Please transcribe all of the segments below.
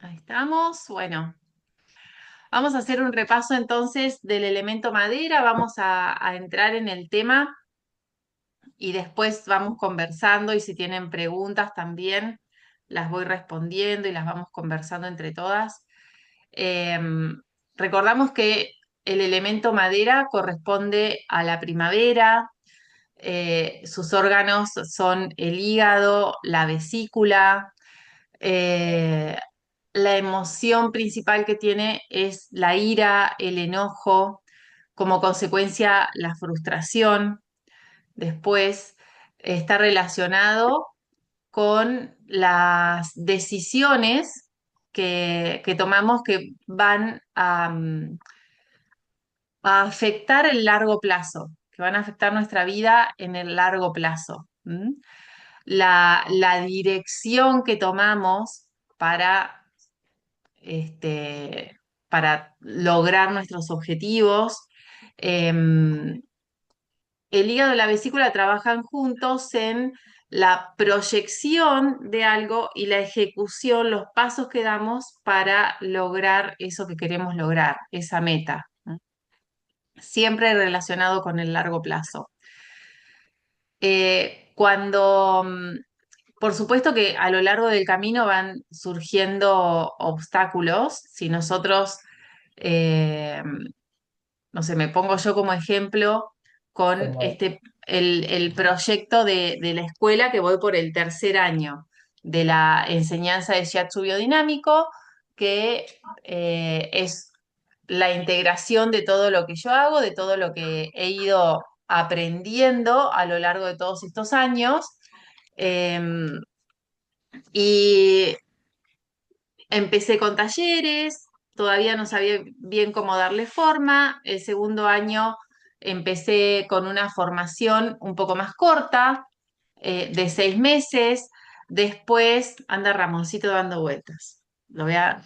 Ahí estamos. Bueno, vamos a hacer un repaso entonces del elemento madera. Vamos a entrar en el tema y después vamos conversando y si tienen preguntas también las voy respondiendo y las vamos conversando entre todas. Recordamos que el elemento madera corresponde a la primavera. Sus órganos son el hígado, la vesícula. eh, la emoción principal que tiene es la ira, el enojo, como consecuencia la frustración. Después está relacionado con las decisiones que tomamos que van a afectar el largo plazo, que van a afectar nuestra vida en el largo plazo. ¿M? La dirección que tomamos para este, para lograr nuestros objetivos. Em, el hígado y la vesícula trabajan juntos en la proyección de algo y la ejecución, los pasos que damos para lograr eso que queremos lograr, esa meta, ¿no? Siempre relacionado con el largo plazo. Cuando por supuesto que a lo largo del camino van surgiendo obstáculos. Si nosotros, eh, no sé, me pongo yo como ejemplo con Como, el proyecto de la escuela que voy por el tercer año de la enseñanza de Shiatsu biodinámico, que es la integración de todo lo que yo hago, de todo lo que he ido aprendiendo a lo largo de todos estos años. Em, y empecé con talleres, todavía no sabía bien cómo darle forma. El segundo año empecé con una formación un poco más corta, de 6 meses. Después anda Ramoncito dando vueltas. Lo voy a...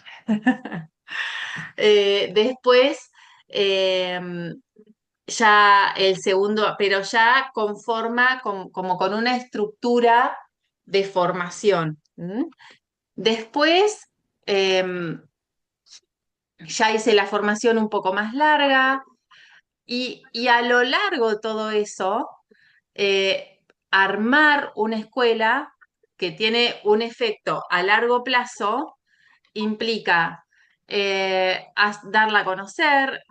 después, ya el segundo, pero ya con forma, como con una estructura de formación. ¿M? Después, em, ya hice la formación un poco más larga y a lo largo de todo eso, eh, armar una escuela que tiene un efecto a largo plazo implica darla a conocer,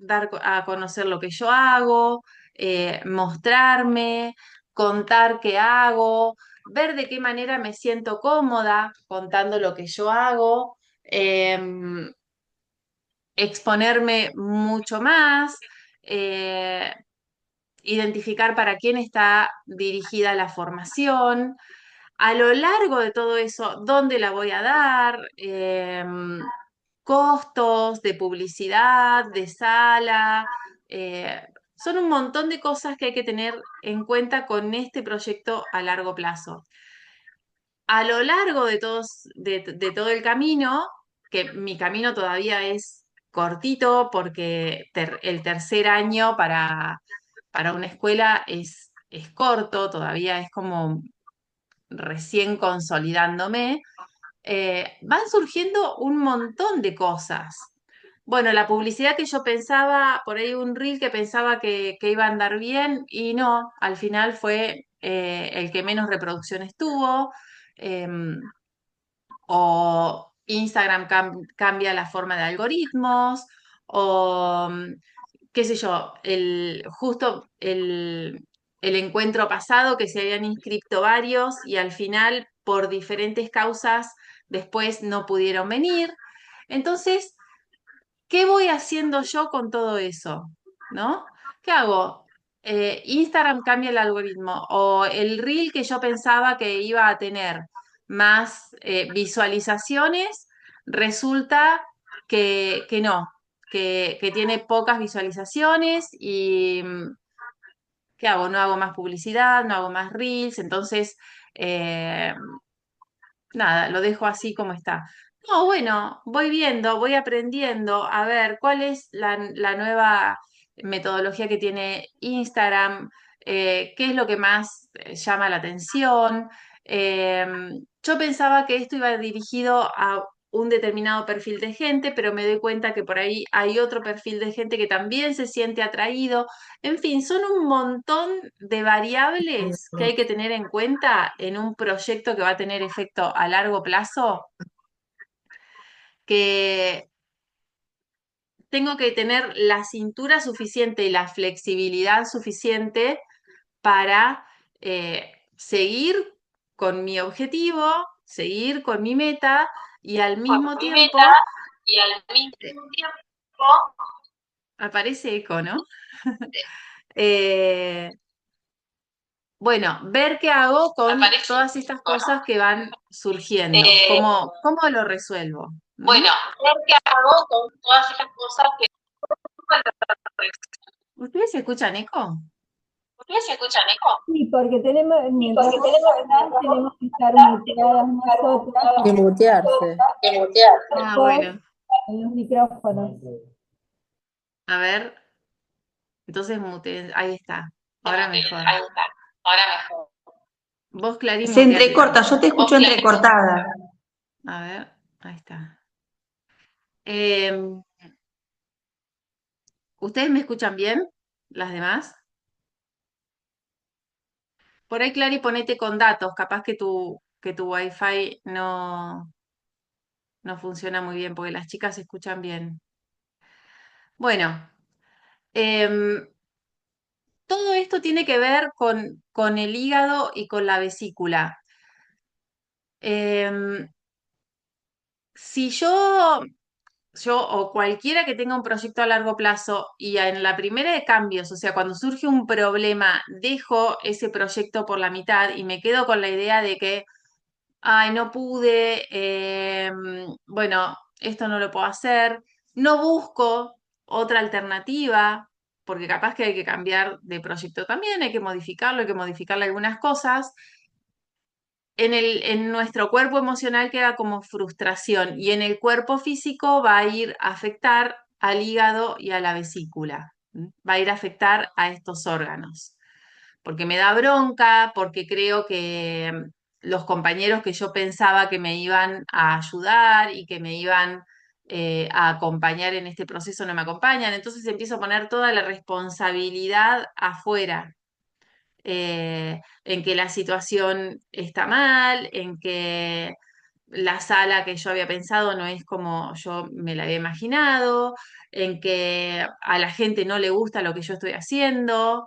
a conocer lo que yo hago, mostrarme, contar qué hago, ver de qué manera me siento cómoda contando lo que yo hago. Exponerme mucho más, eh, identificar para quién está dirigida la formación, a lo largo de todo eso, dónde la voy a dar, costos de publicidad, de sala. Son un montón de cosas que hay que tener en cuenta con este proyecto a largo plazo. A lo largo de todo el camino, que mi camino todavía es cortito porque el tercer año para una escuela es corto, todavía es como recién consolidándome. Van surgiendo un montón de cosas. Bueno, la publicidad que yo pensaba, por ahí un reel que pensaba que iba a andar bien y no, al final fue el que menos reproducciones tuvo. em, o Instagram cambia la forma de algoritmos, o qué sé yo, justo el encuentro pasado que se habían inscrito varios y al final por diferentes causas después no pudieron venir. Entonces, ¿qué voy haciendo yo con todo eso? ¿No? ¿Qué hago? Instagram cambia el algoritmo o el reel que yo pensaba que iba a tener más visualizaciones, resulta que no, que tiene pocas visualizaciones y ¿qué hago? No hago más publicidad, no hago más reels, entonces eh, nada, lo dejo así como está. No, bueno, voy viendo, voy aprendiendo a ver cuál es la nueva metodología que tiene Instagram, qué es lo que más llama la atención. Yo pensaba que esto iba dirigido un determinado perfil de gente, pero me doy cuenta que por ahí hay otro perfil de gente que también se siente atraído. En fin, son un montón de variables que hay que tener en cuenta en un proyecto que va a tener efecto a largo plazo, que tengo que tener la cintura suficiente y la flexibilidad suficiente para seguir con mi objetivo, seguir con mi meta y al con mismo mi meta tiempo, y al eh, mismo tiempo aparece eco, ¿no? Eh, bueno, ver qué hago con aparece, todas estas ¿no? cosas que van surgiendo, Eh, cómo lo resuelvo. ¿Mm? bueno, ver qué hago con todas estas cosas que ¿Ustedes escuchan eco? ¿Ustedes se escuchan eco? Sí, porque tenemos, Sí, mientras porque vos tenemos, hablas, mientras vos tenemos que estar tenemos muteadas que estar nosotras muteadas Que mutearse. que mutear. Ah, por bueno. los micrófonos. A ver, entonces ahí está. Ahora mejor. Ahí está. Ahora mejor. Vos, Clarín, Se muteate entrecorta, yo también. te escucho entrecortada. A ver, ahí está. Em, ¿Ustedes me escuchan bien? ¿Las demás? Por ahí, Clary, ponete con datos. Capaz que tu wifi no funciona muy bien porque las chicas se escuchan bien. Bueno, em, todo esto tiene que ver con el hígado y con la vesícula. Em, si yo o cualquiera que tenga un proyecto a largo plazo y en la primera de cambios, o sea, cuando surge un problema, dejo ese proyecto por la mitad y me quedo con la idea de que, ay, no pude, bueno, esto no lo puedo hacer, no busco otra alternativa, porque capaz que hay que cambiar de proyecto también, hay que modificarle algunas cosas en nuestro cuerpo emocional queda como frustración y en el cuerpo físico va a ir a afectar al hígado y a la vesícula. Va a ir a afectar a estos órganos. Porque me da bronca, porque creo que los compañeros que yo pensaba que me iban a ayudar y que me iban a acompañar en este proceso no me acompañan. Entonces empiezo a poner toda la responsabilidad afuera, en que la situación está mal, en que la sala que yo había pensado no es como yo me la había imaginado, en que a la gente no le gusta lo que yo estoy haciendo.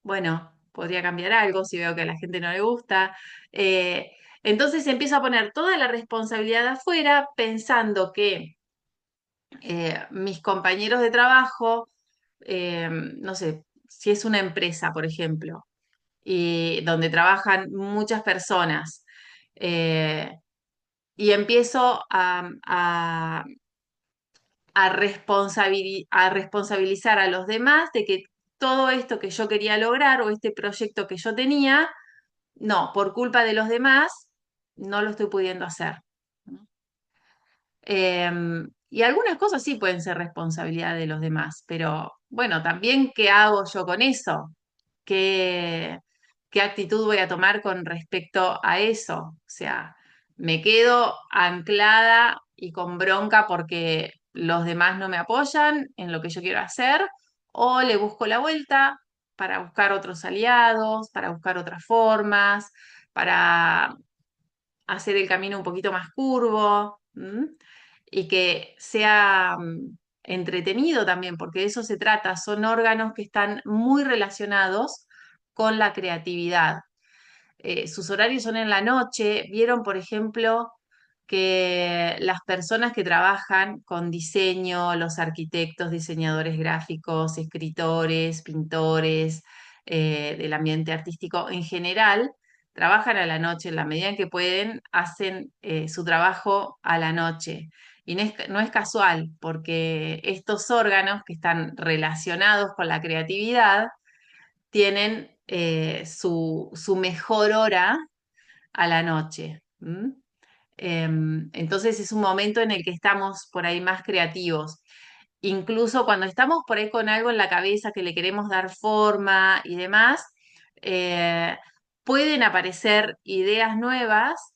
Bueno, podría cambiar algo si veo que a la gente no le gusta. Eh, entonces empiezo a poner toda la responsabilidad afuera pensando que mis compañeros de trabajo, no sé, si es una empresa, por ejemplo, y donde trabajan muchas personas. eh, y empiezo a responsabilizar a los demás de que todo esto que yo quería lograr o este proyecto que yo tenía, no, por culpa de los demás, no lo estoy pudiendo hacer. Y algunas cosas sí pueden ser responsabilidad de los demás, pero bueno, también qué hago yo con eso, qué, qué actitud voy a tomar con respecto a eso. O sea, me quedo anclada y con bronca porque los demás no me apoyan en lo que yo quiero hacer, o le busco la vuelta para buscar otros aliados, para buscar otras formas, para hacer el camino un poquito más curvo. Y que sea entretenido también, porque de eso se trata. Son órganos que están muy relacionados con la creatividad. Sus horarios son en la noche. Vieron, por ejemplo, que las personas que trabajan con diseño, los arquitectos, diseñadores gráficos, escritores, pintores, del ambiente artístico en general, trabajan a la noche, en la medida en que pueden, hacen su trabajo a la noche. Y no es casual, porque estos órganos que están relacionados con la creatividad tienen su mejor hora a la noche. Entonces es un momento en el que estamos por ahí más creativos. Incluso cuando estamos por ahí con algo en la cabeza que le queremos dar forma y demás, eh, pueden aparecer ideas nuevas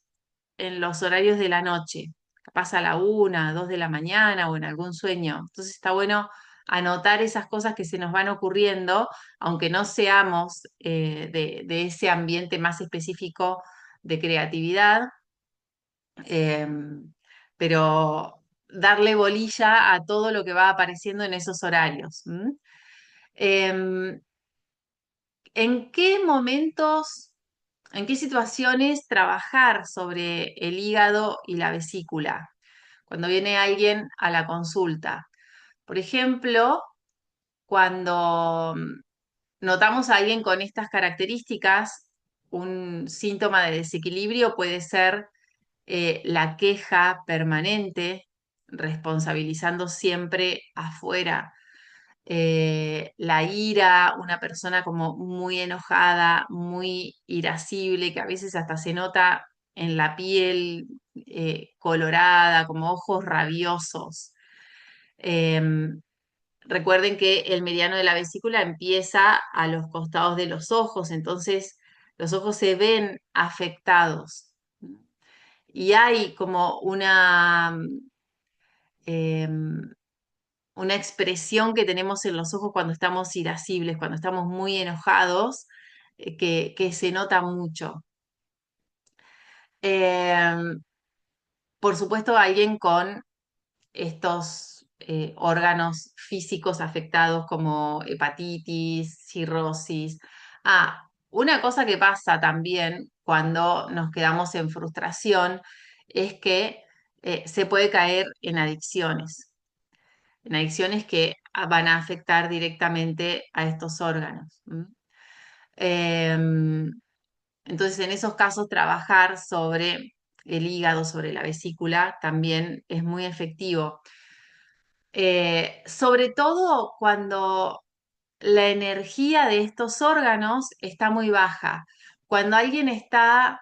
en los horarios de la noche. capaz a la 1, 2 de la mañana o en algún sueño. Entonces está bueno anotar esas cosas que se nos van ocurriendo, aunque no seamos de ese ambiente más específico de creatividad, pero darle bolilla a todo lo que va apareciendo en esos horarios. Em, ¿En qué momentos, en qué situaciones trabajar sobre el hígado y la vesícula? Cuando viene alguien a la consulta. Por ejemplo, cuando notamos a alguien con estas características, un síntoma de desequilibrio puede ser la queja permanente, responsabilizando siempre afuera, la ira, una persona como muy enojada, muy irascible, que a veces hasta se nota en la piel colorada, como ojos rabiosos. Em, Recuerden que el mediano de la vesícula empieza a los costados de los ojos, entonces los ojos se ven afectados. Y hay como em, una expresión que tenemos en los ojos cuando estamos irascibles, cuando estamos muy enojados, que se nota mucho. Em, por supuesto, alguien con estos órganos físicos afectados como hepatitis, cirrosis. Ah, una cosa que pasa también cuando nos quedamos en frustración es que se puede caer en adicciones que van a afectar directamente a estos órganos. Em, entonces, en esos casos, trabajar sobre el hígado, sobre la vesícula, también es muy efectivo. Sobre todo cuando la energía de estos órganos está muy baja. Cuando alguien está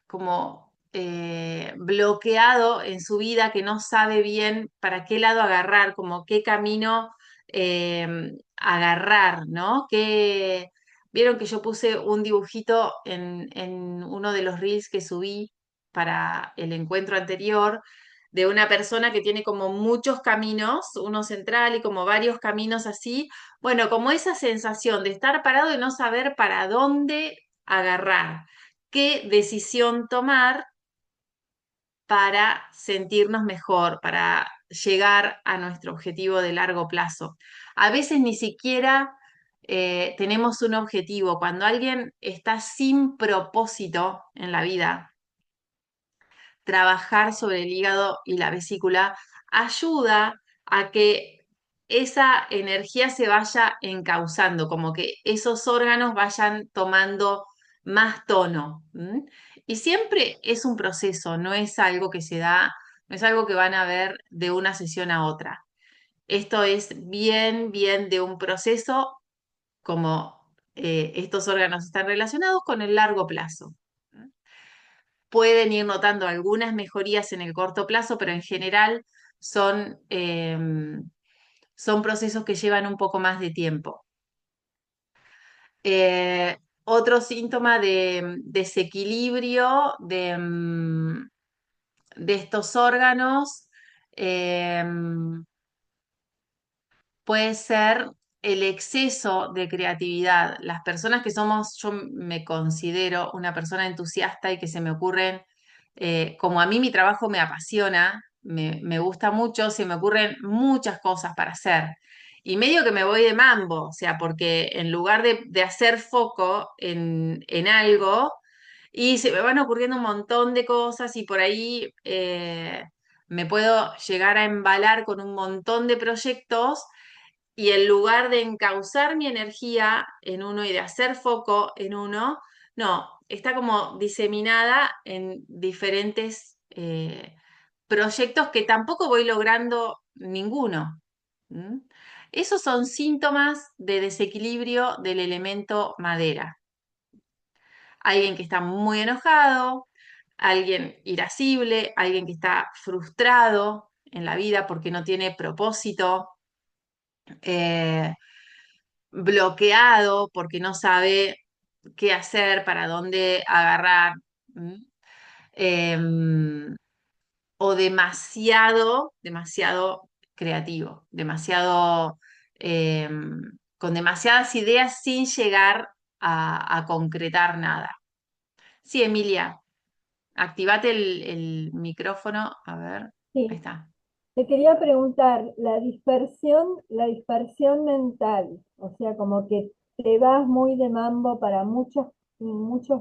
como bloqueado en su vida, que no sabe bien para qué lado agarrar, como qué camino agarrar, ¿no? Vieron que yo puse un dibujito en uno de los reels que subí para el encuentro anterior de una persona que tiene como muchos caminos, uno central y como varios caminos así. Bueno, como esa sensación de estar parado y no saber para dónde agarrar, qué decisión tomar para sentirnos mejor, para llegar a nuestro objetivo de largo plazo. A veces ni siquiera tenemos un objetivo. Cuando alguien está sin propósito en la vida, trabajar sobre el hígado y la vesícula ayuda a que esa energía se vaya encauzando, como que esos órganos vayan tomando más tono. Y siempre es un proceso, no es algo que se da, no es algo que van a ver de una sesión a otra. Esto es bien, bien de un proceso, como estos órganos están relacionados con el largo plazo. Pueden ir notando algunas mejorías en el corto plazo, pero en general son, son procesos que llevan un poco más de tiempo. Otro síntoma de desequilibrio de estos órganos puede ser el exceso de creatividad. Las personas que somos, yo me considero una persona entusiasta y que se me ocurren, como a mí mi trabajo me apasiona, me gusta mucho, se me ocurren muchas cosas para hacer. Y medio que me voy de mambo, o sea, porque en lugar de hacer foco en algo, y se me van ocurriendo un montón de cosas y por ahí me puedo llegar a embalar con un montón de proyectos y en lugar de encauzar mi energía en uno y de hacer foco en uno, no, está como diseminada en diferentes proyectos que tampoco voy logrando ninguno. ¿Mm? Esos son síntomas de desequilibrio del elemento madera. Alguien que está muy enojado, alguien irascible, alguien que está frustrado en la vida porque no tiene propósito, eh, bloqueado porque no sabe qué hacer, para dónde agarrar. ¿M? Em, o demasiado creativo, demasiado, eh, con demasiadas ideas sin llegar a concretar nada. Sí, Emilia, activate el micrófono, a ver, ahí Sí, está. te quería preguntar, la dispersión mental, o sea, como que te vas muy de mambo para muchos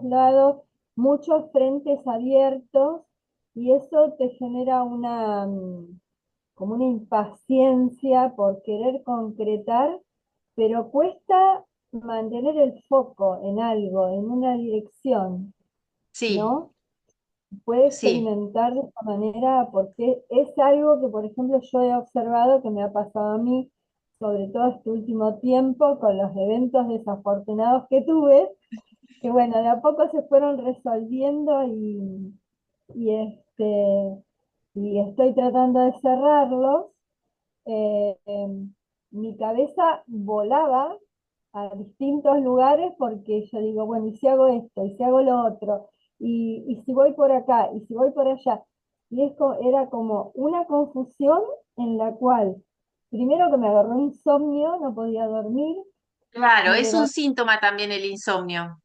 lados, muchos frentes abiertos, y eso te genera como una impaciencia por querer concretar, pero cuesta mantener el foco en algo, en una dirección, Sí, ¿no? Puede sí, experimentar de esta manera porque es algo que, por ejemplo, yo he observado que me ha pasado a mí, sobre todo este último tiempo, con los eventos desafortunados que tuve, que bueno, de a poco se fueron resolviendo y, y estoy tratando de cerrarlos. Mi cabeza volaba a distintos lugares porque yo digo, bueno, ¿y si hago esto? ¿Y si hago lo otro? ¿Y si voy por acá? ¿Y si voy por allá? Y era como una confusión en la cual, primero que me agarró insomnio, no podía dormir, claro, me es un levantaba, síntoma también el insomnio,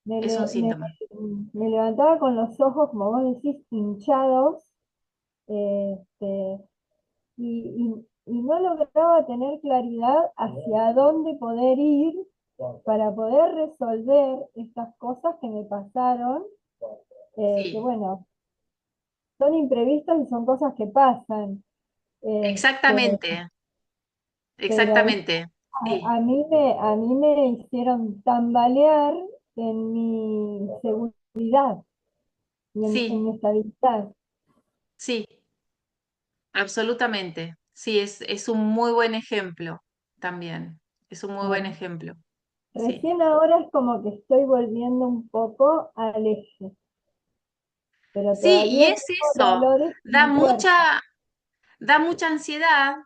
me, es un le- síntoma. me levantaba con los ojos, como vos decís, hinchados, este, y no lograba tener claridad hacia dónde poder ir para poder resolver estas cosas que me pasaron, que Sí, bueno, son imprevistas y son cosas que pasan, exactamente, pero exactamente. Sí, a mí me hicieron tambalear en mi seguridad y en sí, mi estabilidad. sí, absolutamente. Sí, es un muy buen ejemplo también. Es un muy buen Bueno, ejemplo. Sí. recién ahora es como que estoy volviendo un poco al eje, pero Sí, y todavía es tengo eso. dolores en Da mi cuerpo. mucha, da mucha ansiedad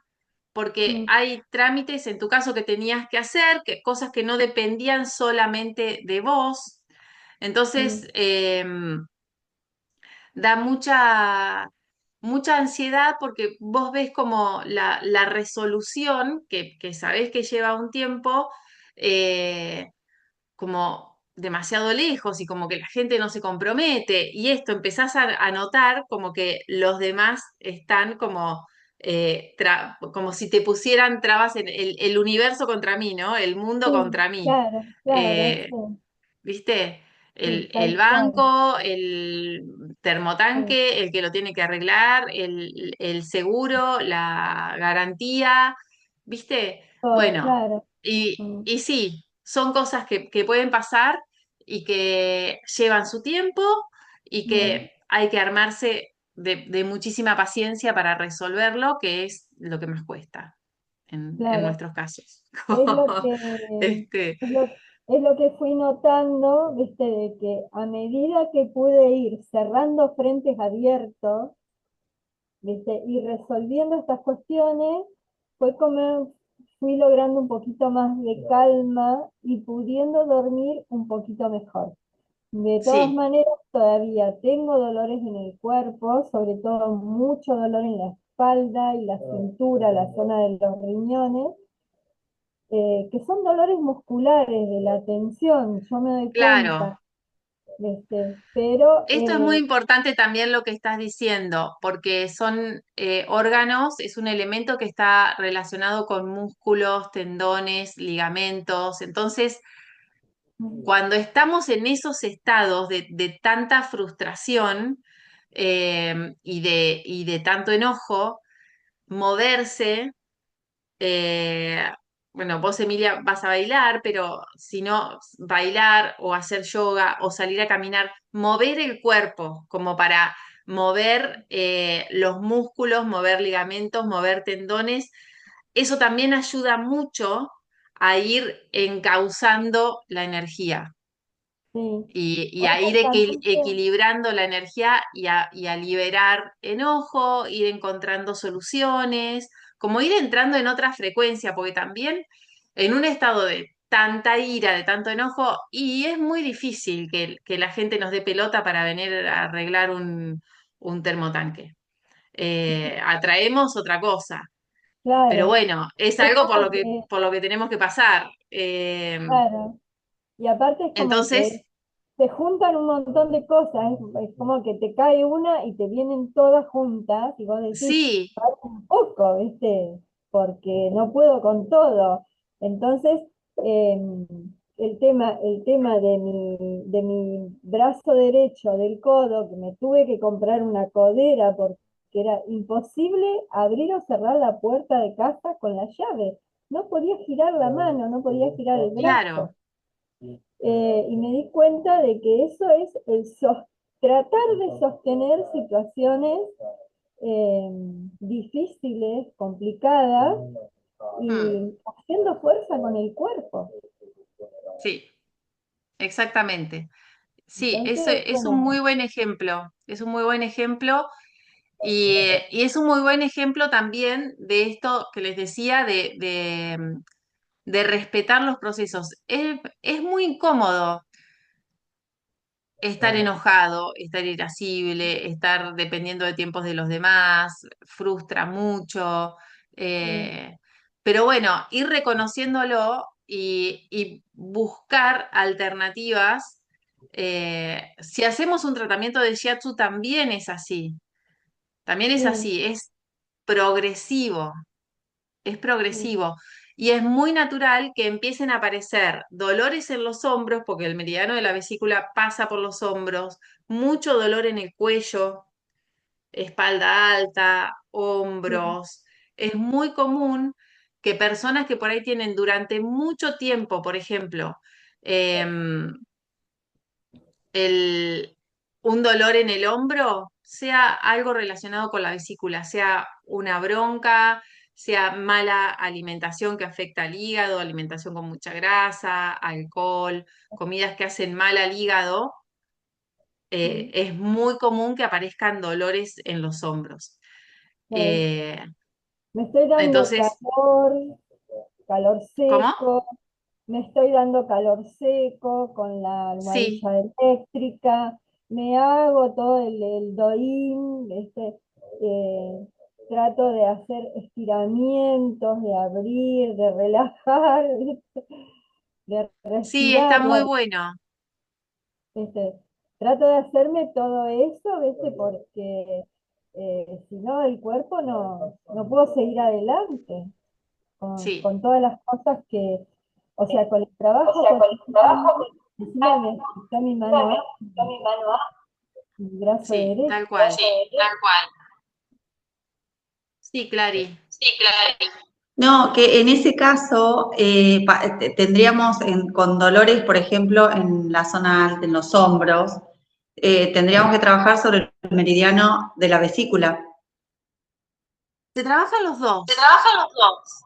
porque Mm, hay trámites en tu caso que tenías que hacer, que cosas que no dependían solamente de vos. mm, Entonces, da mucha ansiedad porque vos ves como la resolución, que sabés que lleva un tiempo, eh, como demasiado lejos y como que la gente no se compromete y esto empezás a notar como que los demás están como, como si te pusieran trabas en el universo contra mí, ¿no? El mundo sí, contra mí. claro, claro, Eh, sí, ¿Viste? sí, El tal cual, banco, el sí, termotanque, el que lo tiene que arreglar, el seguro, la garantía, ¿viste? todo, Bueno, claro. y, Mm, y sí, son cosas que pueden pasar y que llevan su tiempo y mm, que hay que armarse de muchísima paciencia para resolverlo, que es lo que más cuesta en claro, nuestros casos. es lo que, Este, es lo que fui notando, viste, de que a medida que pude ir cerrando frentes abiertos, ¿viste? Y resolviendo estas cuestiones, fue como fui logrando un poquito más de calma y pudiendo dormir un poquito mejor. De todas sí. maneras, todavía tengo dolores en el cuerpo, sobre todo mucho dolor en la espalda y la cintura, la zona de los riñones, que son dolores musculares de la tensión, yo me doy Claro, cuenta, pero esto es muy importante también lo que estás diciendo, porque son órganos, es un elemento que está relacionado con músculos, tendones, ligamentos. Entonces, cuando estamos en esos estados de tanta frustración y de tanto enojo, moverse eh, bueno, vos, Emilia, vas a bailar, pero si no, bailar o hacer yoga o salir a caminar, mover el cuerpo como para mover los músculos, mover ligamentos, mover tendones, eso también ayuda mucho a ir encauzando la energía sí. y a ir Honestamente, equilibrando la energía y a liberar enojo, ir encontrando soluciones, como ir entrando en otra frecuencia, porque también en un estado de tanta ira, de tanto enojo, y es muy difícil que la gente nos dé pelota para venir a arreglar un termotanque. atraemos otra cosa. Pero claro. bueno, es Es algo como que, por lo que tenemos que pasar. claro. Y aparte es como que Entonces, se juntan un montón de cosas, es como que te cae una y te vienen todas juntas y vos decís, sí, "Para un poco, ¿viste? Porque no puedo con todo". Entonces, eh, el tema de mi brazo derecho del codo, que me tuve que comprar una codera porque era imposible abrir o cerrar la puerta de casa con la llave. No podía girar la mano, no podía girar el claro, brazo. Y me di cuenta de que eso es tratar de sostener situaciones eh, difíciles, complicadas, mm, y haciendo fuerza con el cuerpo. sí, exactamente. Sí, eso Entonces, es un muy bueno, buen ejemplo, es un muy buen ejemplo y es un muy buen ejemplo también de esto que les decía de respetar los procesos. Es muy incómodo estar enojado, estar irascible, estar dependiendo de tiempos de los demás, frustra mucho, sí, eh, pero bueno, ir reconociéndolo y buscar alternativas. Si hacemos un tratamiento de shiatsu también es sí, así, progresivo, es sí, progresivo. Y es muy natural que empiecen a aparecer dolores en los hombros, porque el meridiano de la vesícula pasa por los hombros, mucho dolor en el cuello, espalda alta, sí, hombros. Es muy común que personas que por ahí tienen durante mucho tiempo, por ejemplo, em, el, un dolor en el hombro sea algo relacionado con la vesícula, sea una bronca, sea mala alimentación que afecta al hígado, alimentación con mucha grasa, alcohol, comidas que hacen mal al hígado, sí, es muy común que aparezcan dolores en los hombros. claro. Eh, Me estoy dando entonces, calor ¿cómo? seco, me estoy dando calor seco con la Sí, almohadilla eléctrica, me hago todo el doín, trato de hacer estiramientos, de abrir, de relajar, ¿viste? De sí, respirar, está muy bueno. ¿viste? Trato de hacerme todo eso, ¿viste? Porque si no, el cuerpo no puedo seguir adelante Sí, con todas las cosas o sea, con el trabajo cotidiano. Encima me está mi mano mi brazo sí, derecho. tal cual. tal cual. Sí, Clary. Sí, claro. No, que en ese caso tendríamos con dolores, por ejemplo, en la zona alta, en los hombros, tendríamos que trabajar sobre el meridiano de la vesícula. Se trabajan los Se dos. trabajan los dos.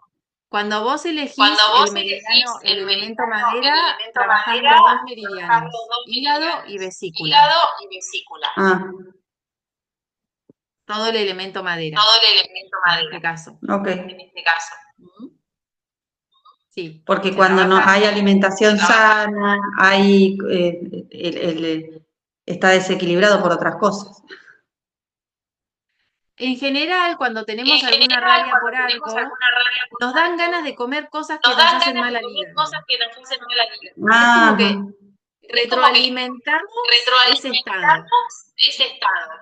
Cuando vos Cuando elegís el vos meridiano, elegís el el elemento meridiano, madera, el elemento trabajás madera, los dos trabajar los meridianos, dos hígado y meridianos, vesícula. hígado y vesícula. Ah, Todo el elemento madera, Todo el elemento en este madera, caso. ok. en este caso. Ujú. Sí, Porque se cuando no trabajan. hay alimentación sana, está desequilibrado por otras cosas. En general, cuando En tenemos alguna general, rabia cuando por tenemos algo, alguna rabia por nos dan ganas algo, de comer cosas que nos nos dan hacen ganas mal de al comer hígado. cosas que nos hacen mal al hígado. Es como Ajá, que Es como que retroalimentamos ese estado. retroalimentamos ese estado.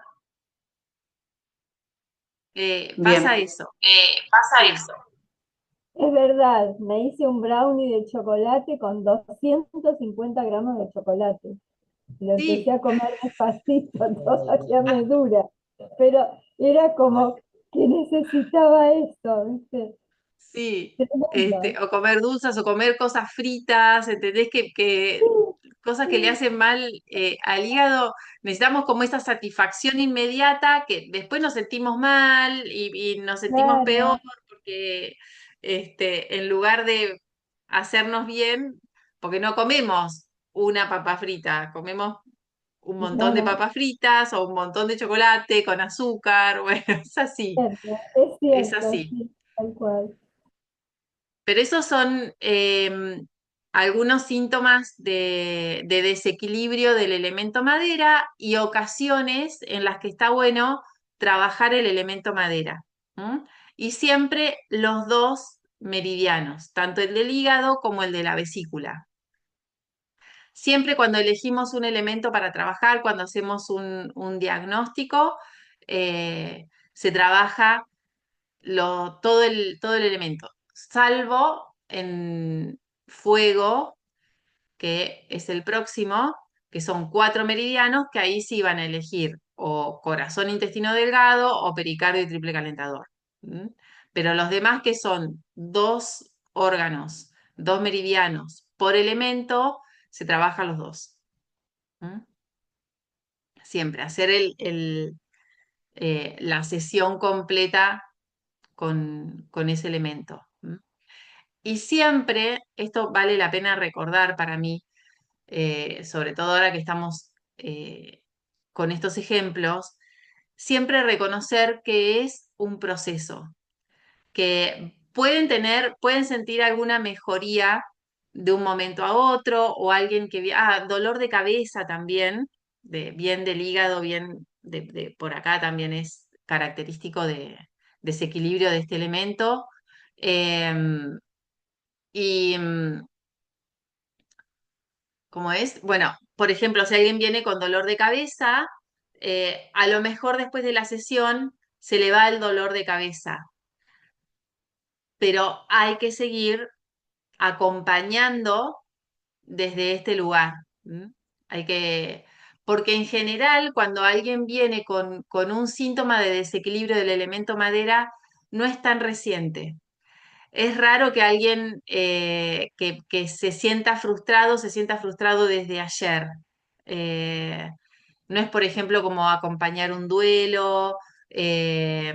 Pasa bien. eso. Pasa Sí, eso. Es verdad, me hice un brownie de chocolate con 250 gramos de chocolate. Lo empecé sí. a comer despacito, todavía me dura. Pero era como que necesitaba esto, ¿viste? Sí, Tremendo. o comer dulces o comer cosas fritas, ¿entendés? Cosas que le hacen mal al hígado, necesitamos como esa satisfacción inmediata que después nos sentimos mal y nos sentimos peor Claro, porque en lugar de hacernos bien, porque no comemos una papa frita, comemos un montón de no, papas fritas o un montón de chocolate con azúcar, bueno, es es cierto, así. sí, tal cual. Pero esos son algunos síntomas de desequilibrio del elemento madera y ocasiones en las que está bueno trabajar el elemento madera. ¿M? Y siempre los dos meridianos, tanto el del hígado como el de la vesícula. Siempre cuando elegimos un elemento para trabajar, cuando hacemos un diagnóstico, se trabaja todo el elemento, salvo en fuego, que es el próximo, que son 4 meridianos, que ahí sí van a elegir o corazón, intestino delgado o pericardio y triple calentador. ¿Mm? Pero los demás, que son 2 órganos, 2 meridianos por elemento, se trabajan los dos. ¿Mm? Siempre hacer la sesión completa con ese elemento. ¿Mm? Y siempre, esto vale la pena recordar para mí, sobre todo ahora que estamos con estos ejemplos, siempre reconocer que es un proceso, que pueden sentir alguna mejoría de un momento a otro, o alguien dolor de cabeza también, bien del hígado, bien por acá también es característico de desequilibrio de este elemento. Em, y ¿cómo es? Bueno, por ejemplo, si alguien viene con dolor de cabeza, a lo mejor después de la sesión se le va el dolor de cabeza, pero hay que seguir acompañando desde este lugar. ¿M? Hay que, porque en general, cuando alguien viene con un síntoma de desequilibrio del elemento madera, no es tan reciente. Es raro que alguien que se sienta frustrado desde ayer. Eh, no es, por ejemplo, como acompañar un duelo, eh,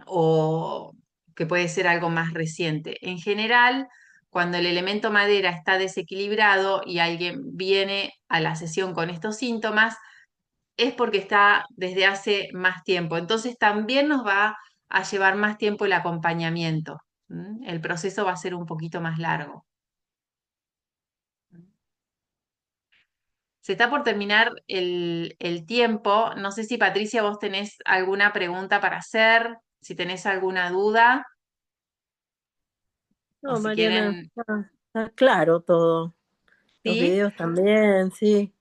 o que puede ser algo más reciente. En general, cuando el elemento madera está desequilibrado y alguien viene a la sesión con estos síntomas, es porque está desde hace más tiempo. Entonces también nos va a llevar más tiempo el acompañamiento. ¿M? El proceso va a ser un poquito más largo. Se está por terminar el tiempo. No sé si, Patricia, vos tenés alguna pregunta para hacer, si tenés alguna duda, o No, si Mariana, quieren, está claro todo. Los ¿sí? videos también, sí.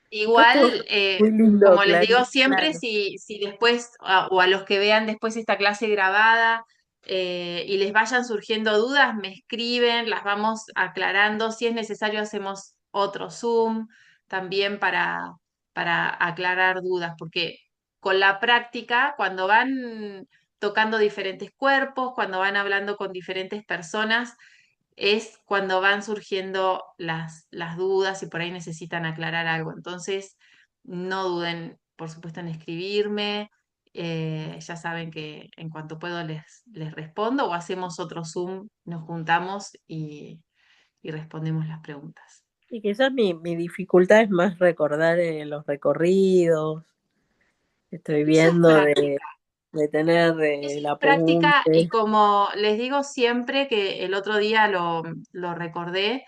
Está todo Igual, muy lindo, como les digo siempre, claro. si después, o a los que vean después esta clase grabada, y les vayan surgiendo dudas, me escriben, las vamos aclarando. Si es necesario, hacemos otro Zoom también para aclarar dudas, porque con la práctica, cuando van tocando diferentes cuerpos, cuando van hablando con diferentes personas, es cuando van surgiendo las dudas y por ahí necesitan aclarar algo. Entonces, no duden, por supuesto, en escribirme. Ya saben que en cuanto puedo les respondo, o hacemos otro Zoom, nos juntamos y respondemos las preguntas. Y quizás mi dificultad es más recordar los recorridos. Estoy Eso es viendo práctica. de tener Eso el es práctica, y apunte. como les digo siempre, que el otro día lo recordé,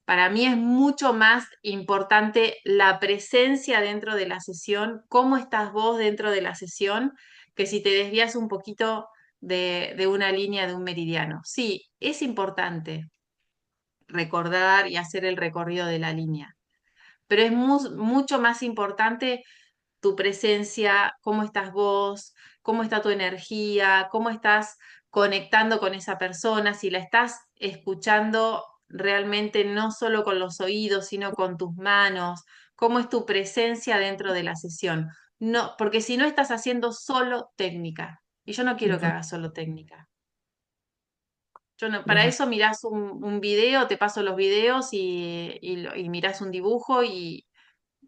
para mí es mucho más importante la presencia dentro de la sesión, cómo estás vos dentro de la sesión, que si te desvías un poquito de una línea, de un meridiano. Sí, es importante recordar y hacer el recorrido de la línea, pero es mucho más importante tu presencia, cómo estás vos, cómo está tu energía, cómo estás conectando con esa persona, si la estás escuchando realmente no solo con los oídos, sino con tus manos, cómo es tu presencia dentro de la sesión. No, porque si no estás haciendo solo técnica, y yo no quiero que Ujú. hagas solo técnica. Yo no, para Bien. eso mirás un video, te paso los videos y mirás un dibujo y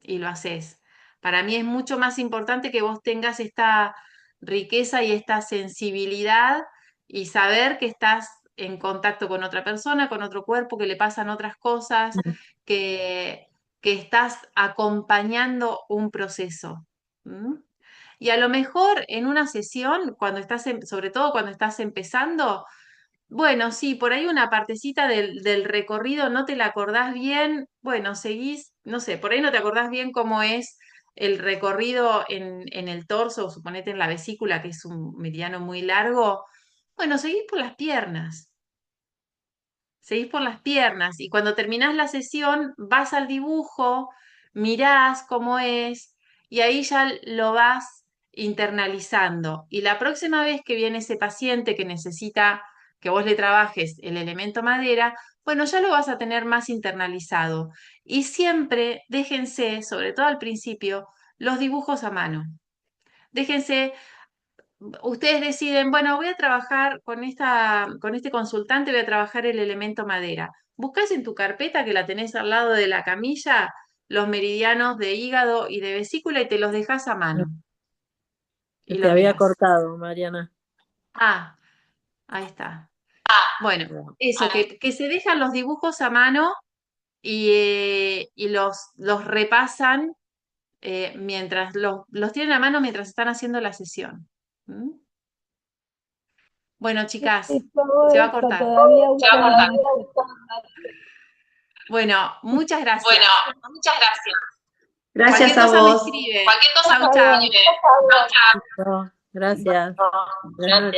lo haces. Para mí es mucho más importante que vos tengas esta riqueza y esta sensibilidad y saber que estás en contacto con otra persona, con otro cuerpo, que le pasan otras cosas, que, que estás acompañando un proceso. ¿M? Y a lo mejor en una sesión, sobre todo cuando estás empezando, bueno, sí, por ahí una partecita del recorrido no te la acordás bien, bueno, seguís, no sé, por ahí no te acordás bien cómo es el recorrido en el torso, o suponete en la vesícula, que es un meridiano muy largo, bueno, seguís por las piernas. Seguís por las piernas y cuando terminás la sesión vas al dibujo, mirás cómo es y ahí ya lo vas internalizando. Y la próxima vez que viene ese paciente que necesita que vos le trabajes el elemento madera, bueno, ya lo vas a tener más internalizado. Y siempre déjense, sobre todo al principio, los dibujos a mano. Déjense, ustedes deciden, bueno, voy a trabajar con este consultante, voy a trabajar el elemento madera. Buscás en tu carpeta, que la tenés al lado de la camilla, los meridianos de hígado y de vesícula y te los dejás a mano. Se Y te lo había mirás. cortado, Mariana. Ah, ahí está. Bueno, Bueno, eso, que se dejan los dibujos a mano y los repasan mientras los tienen a mano mientras están haciendo la sesión. ¿Mm? Bueno, chicas, Y todo se va a esto cortar. todavía Se va a usan cortar. Bueno, muchas gracias. Bueno, muchas gracias. Gracias Cualquier a cosa me vos. escribe. Cualquier cosa Chau, me chau. escribe. Chau, chau. gracias. Buenas noches.